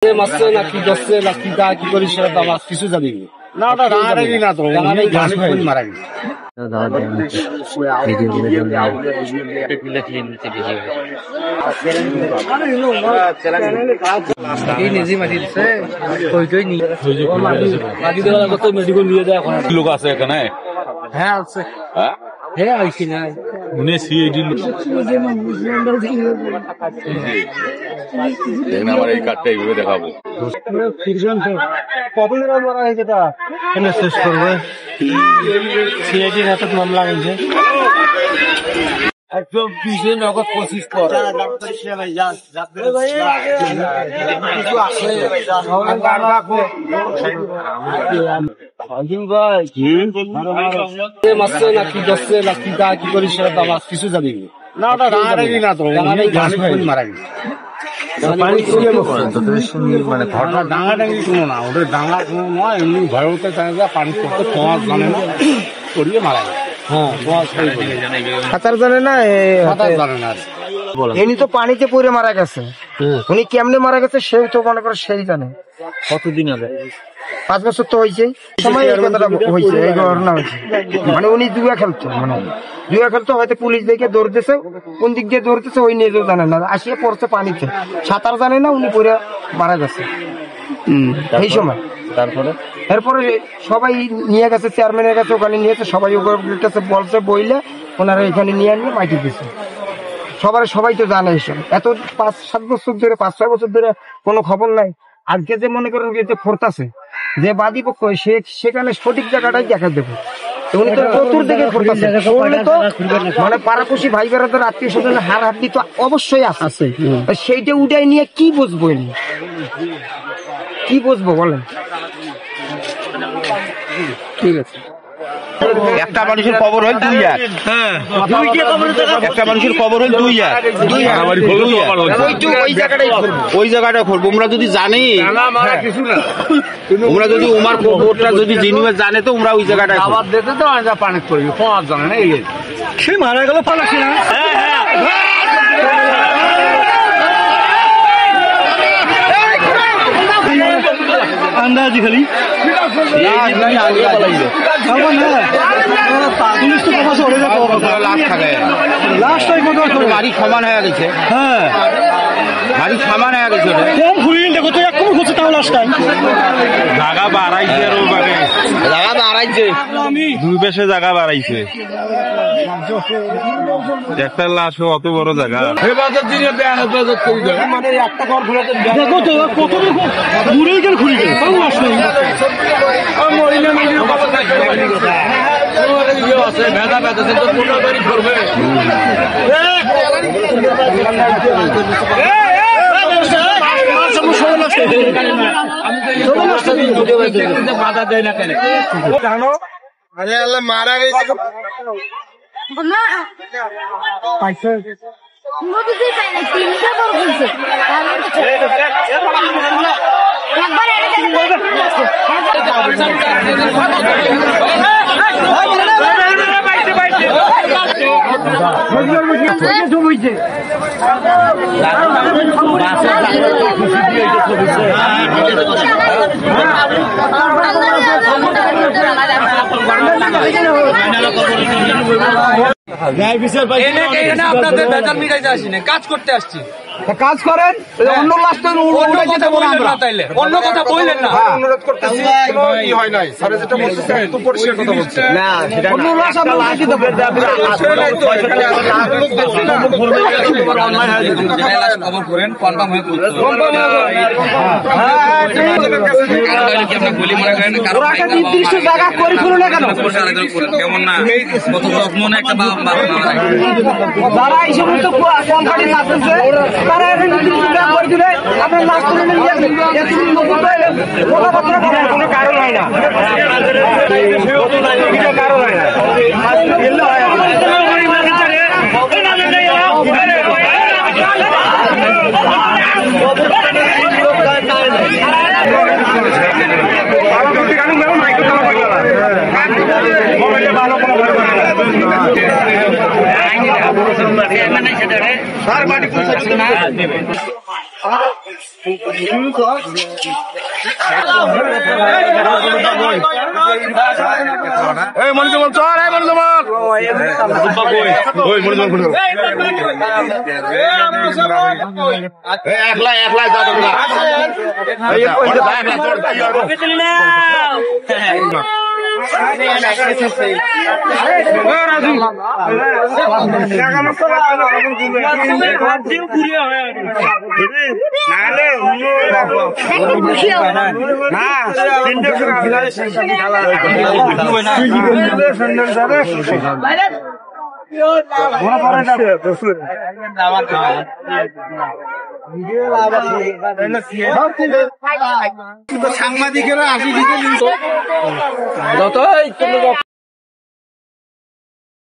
মারছে না কি করছে না কি গা কি করি সেটা তো আমার কিছু জানি না। ওটা রাঙারাঙি না তো মারা গেছে। মেডিকেল নিয়ে যায় এখন লোক আছে এখানে। হ্যাঁ আছে হ্যাঁ আইসি না উনি সিআইডি আমার এই কার্ডটা এইভাবে দেখাবো কত দিন মারা হয়েছে তা এনে শেষ করবে সিআইডি হাতে মামলা হয়েছে একদম 20 নগদ 25 পর মারছে না কি করছে না কি গা কি করি সেটা তো আমার কিছু জানি না। ওটা রাঙারাঙি না তো মারা গেছে। মানে ঘটনা ডাঙাডাঙি কোনো না, ওদের ডাঙা কোনো নয়, এমনি ভয়তে পানি করতে তোমার জানে না করিয়ে মারা গেছে। হ্যাঁ সাঁতার জানে না, সাঁতার জানে না। এমনি তো পানিতে পড়ে মারা গেছে, উনি কেমনে মারা গেছে সেও তো মনে করে সেই জানে। কতদিন হবে? 5 বছর তো হয়েছে সময় এই কথাটা হয়েছে, এই ঘটনা হয়েছে। মানে উনি জুয়া খেলতো, মানে জুয়া খেলতো, হয়তো পুলিশ দেখে দৌড়তেছে, কোন দিক দিয়ে দৌড়তেছে ওই নিজেও জানে না, আসিয়ে পড়ছে পানিতে, সাঁতার জানে না, উনি পড়ে মারা গেছে এই সময়। তারপরে এরপরে সবাই নিয়ে গেছে, চেয়ারম্যানের কাছে, ওখানে নিয়েছে, সবাই ওর কাছে বলছে বইলে ওনারা এখানে নিয়ে মাটি দিয়েছে। সবাই তো জানে এইসব, এত 5-7 বছর ধরে 5-6 বছর ধরে কোনো খবর নাই। আজকে যে মনে করেন যে ফোরতাছে যে বাদী পক্ষ, সেখানে সঠিক জায়গাটাই দেখা দেবে। উনি তো চতুর দিকে ফোরতাছে, তো মানে পাড়াপড়শি ভাই বেড়াদের আত্মীয় স্বজনের হার হাড্ডি তো অবশ্যই আছে, সেইটা উঠাই নিয়ে কি বুঝবো, কি বুঝবো বলেন? ঠিক আছে, একটা মানুষের কবর হল 2 লাখ, একটা মানুষের কবর হল 2 লাখ, ওই জায়গাটা করবো। আমরা যদি জানি, আমরা যদি উমার কবরটা যদি জিনিস জানে তো আমরা ওই জায়গাটা পানি করবি জানে না, সে মারা গেল পালাচ্ছি না। আন্দাজি খালি বাড়ি সমান হয়ে গেছে, হ্যাঁ বাড়ি সমান হয়ে গেছে। কম ঘুরিয়ে দেখো তো, একদম ঘুরছে তাহলে আসতাম জায়গা বাড়াইছে, আর ওভাবে জায়গা বাড়াইছে, 2 বেশে জায়গা বাড়াইছে। একটা লাশও অত বড় জায়গা, মানে একটা ঘর ঘুরে দেখো তো কত ঘুরে গেল, ঘুরে গেল তাও আসলাম বাধা দেয় না কেন জানো? আরে আল্লাহ মারা গেছে আপনাদের বেতন মিটাইতে আসি না, কাজ করতে আসছি। কাজ করেন, অন্য লাশ তো অন্য কথা বললেন না, তাইলে অন্য কথা বললেন না। অনুরোধ করতেছি, ই হয় নাই স্যার, যেটা বলতেছে একদম পরিষ্কার কথা বলছে না, সেটা অন্য লাশ আমরা লাশই দেব, খবর করেন, কনফার্ম হয়ে নির্দিষ্ট জায়গা করে ফেলো না কেন? কেমন না কত যত্ন না একটা যারা এই সমস্ত কোম্পানি লাগতেছে তারা এখন নির্দিষ্ট জায়গা করে দিলে আপনার লাশ তুলে নিয়ে কোনো কারণ হয় না, কারণ হয় না। ভালো এই মনিজমল চল, এই মনিজমল একলা একলা যা সাংবাদিকেরা আসি